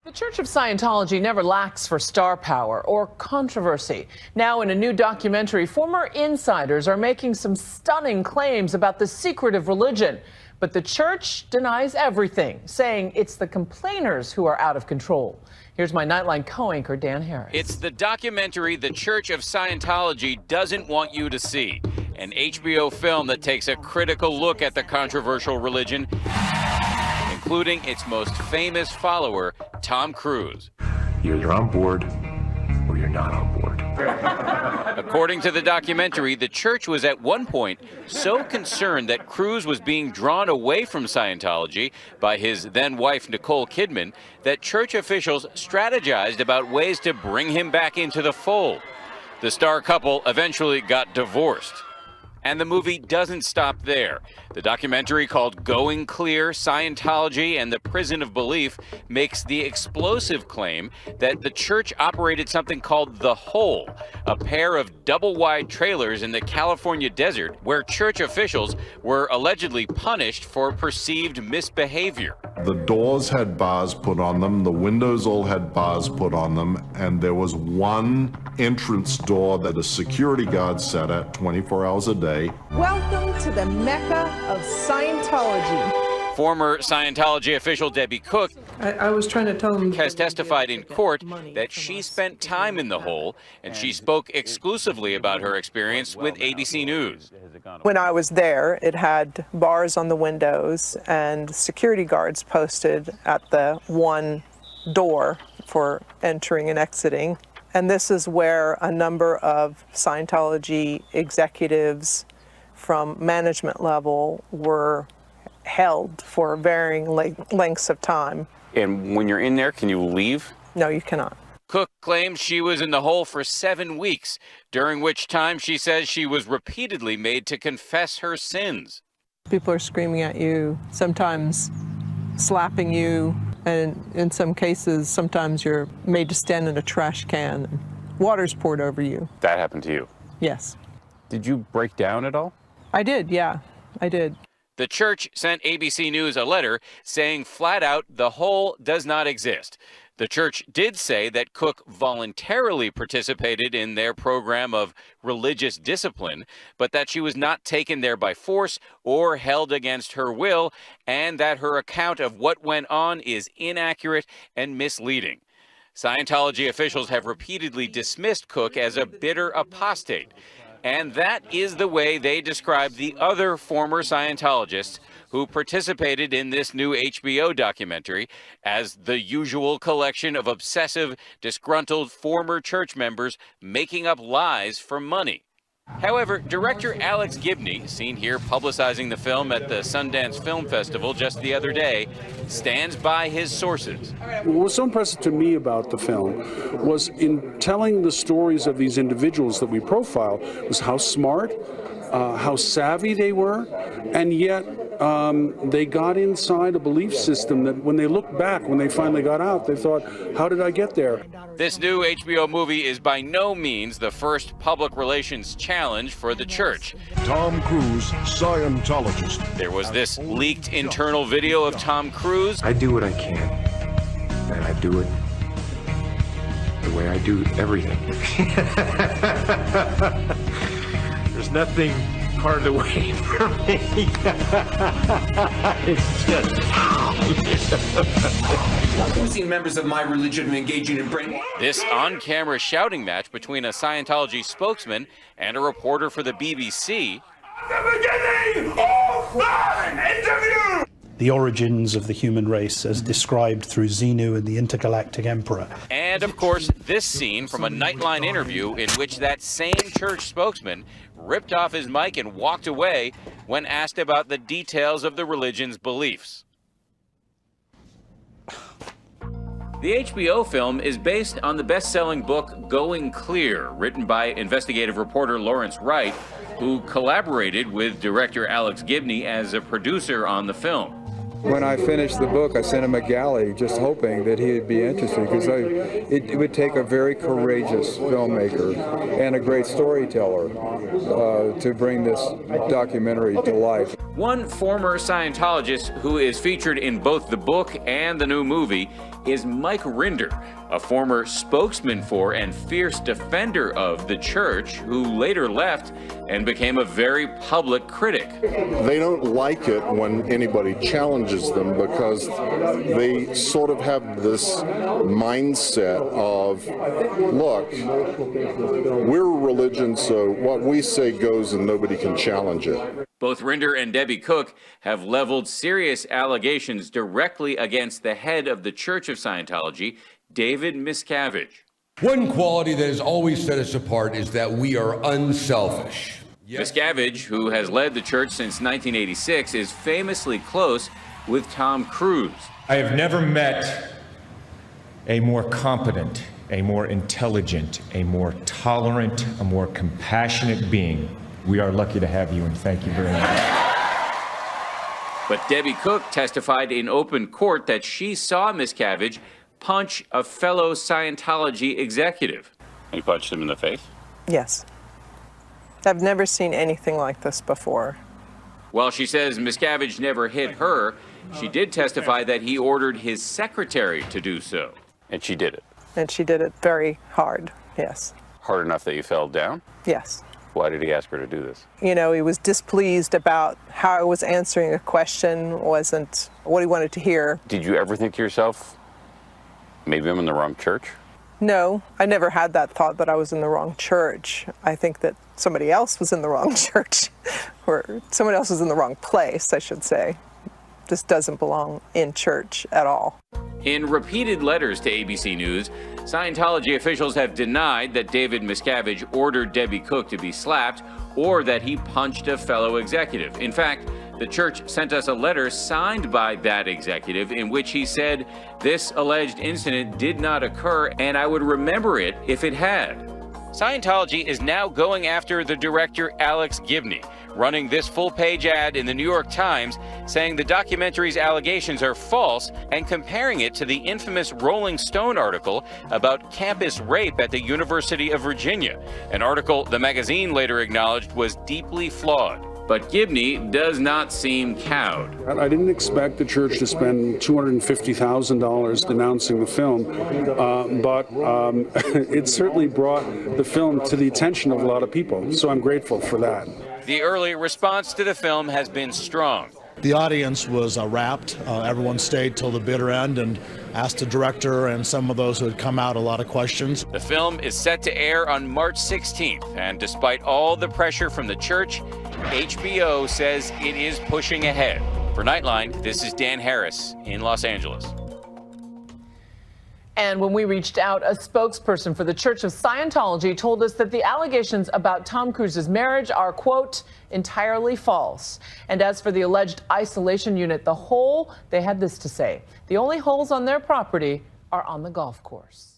The Church of Scientology never lacks for star power or controversy. Now, in a new documentary, former insiders are making some stunning claims about the secretive religion. But the church denies everything, saying it's the complainers who are out of control. Here's my Nightline co-anchor, Dan Harris. It's the documentary The Church of Scientology doesn't want you to see. An HBO film that takes a critical look at the controversial religion, including its most famous follower, Tom Cruise. Either you're on board or you're not on board. According to the documentary, the church was at one point so concerned that Cruise was being drawn away from Scientology by his then-wife Nicole Kidman that church officials strategized about ways to bring him back into the fold. The star couple eventually got divorced. And the movie doesn't stop there. The documentary, called Going Clear: Scientology and the Prison of Belief, makes the explosive claim that the church operated something called The Hole, a pair of double-wide trailers in the California desert where church officials were allegedly punished for perceived misbehavior. The doors had bars put on them, the windows all had bars put on them, and there was one entrance door that a security guard sat at 24 hours a day. Welcome to the Mecca of Scientology. Former Scientology official Debbie Cook I was trying to tell him has testified in court that she spent time in the hole, and she spoke exclusively about her experience with ABC News. When I was there, it had bars on the windows and security guards posted at the one door for entering and exiting. And this is where a number of Scientology executives from management level were held for varying lengths of time. And when you're in there, can you leave? No, you cannot. Cook claims she was in the hole for 7 weeks, during which time she says she was repeatedly made to confess her sins. People are screaming at you, sometimes slapping you, and in some cases, sometimes you're made to stand in a trash can and water's poured over you. That happened to you? Yes. Did you break down at all? I did, yeah, I did. The church sent ABC News a letter saying flat out the hole does not exist. The church did say that Cook voluntarily participated in their program of religious discipline, but that she was not taken there by force or held against her will, and that her account of what went on is inaccurate and misleading. Scientology officials have repeatedly dismissed Cook as a bitter apostate, and that is the way they describe the other former Scientologists who participated in this new HBO documentary as the usual collection of obsessive, disgruntled former church members making up lies for money. However, director Alex Gibney, seen here publicizing the film at the Sundance Film Festival just the other day, stands by his sources. What was so impressive to me about the film was in telling the stories of these individuals that we profile was how smart, how savvy they were, and yet they got inside a belief system that when they looked back, when they finally got out, they thought, how did I get there? This new HBO movie is by no means the first public relations challenge for the church. Tom Cruise, Scientologist. There was this leaked internal video of Tom Cruise. I do what I can, and I do it the way I do everything. There's nothing part of the way for me. It's just... I've seen members of my religion engaging in brainwashing. This on-camera shouting match between a Scientology spokesman and a reporter for the BBC. The beginning of my interview! The origins of the human race as described through Xenu and the Intergalactic Emperor. And, of course, this scene from a Nightline interview in which that same church spokesman ripped off his mic and walked away when asked about the details of the religion's beliefs. The HBO film is based on the best-selling book Going Clear, written by investigative reporter Lawrence Wright, who collaborated with director Alex Gibney as a producer on the film. When I finished the book, I sent him a galley just hoping that he'd be interested, because it would take a very courageous filmmaker and a great storyteller to bring this documentary to life. One former Scientologist who is featured in both the book and the new movie is Mike Rinder, a former spokesman for and fierce defender of the church who later left and became a very public critic. They don't like it when anybody challenges them because they sort of have this mindset of, look, we're a religion, so what we say goes and nobody can challenge it. Both Rinder and Debbie Cook have leveled serious allegations directly against the head of the Church of Scientology, David Miscavige. One quality that has always set us apart is that we are unselfish. Miscavige, who has led the church since 1986, is famously close with Tom Cruise. I have never met a more competent, a more intelligent, a more tolerant, a more compassionate being. We are lucky to have you, and thank you very much. But Debbie Cook testified in open court that she saw Miscavige punch a fellow Scientology executive. He punched him in the face? Yes. I've never seen anything like this before. While she says Miscavige never hit her, she did testify that he ordered his secretary to do so. And she did it? And she did it very hard, yes. Hard enough that you fell down? Yes. Why did he ask her to do this? You know, he was displeased about how I was answering a question, wasn't what he wanted to hear. Did you ever think to yourself, maybe I'm in the wrong church? No, I never had that thought that I was in the wrong church. I think that somebody else was in the wrong church, or someone else was in the wrong place, I should say. This doesn't belong in church at all. In repeated letters to ABC News, Scientology officials have denied that David Miscavige ordered Debbie Cook to be slapped or that he punched a fellow executive. In fact, the church sent us a letter signed by that executive in which he said this alleged incident did not occur and I would remember it if it had. Scientology is now going after the director Alex Gibney, running this full-page ad in the New York Times saying the documentary's allegations are false and comparing it to the infamous Rolling Stone article about campus rape at the University of Virginia, an article the magazine later acknowledged was deeply flawed. But Gibney does not seem cowed. I didn't expect the church to spend $250,000 denouncing the film, but it certainly brought the film to the attention of a lot of people, so I'm grateful for that. The early response to the film has been strong. The audience was rapt. Everyone stayed till the bitter end and asked the director and some of those who had come out a lot of questions. The film is set to air on March 16th, and despite all the pressure from the church, HBO says it is pushing ahead. For Nightline, this is Dan Harris in Los Angeles. And when we reached out, a spokesperson for the Church of Scientology told us that the allegations about Tom Cruise's marriage are, quote, entirely false. And as for the alleged isolation unit, the hole, they had this to say: the only holes on their property are on the golf course.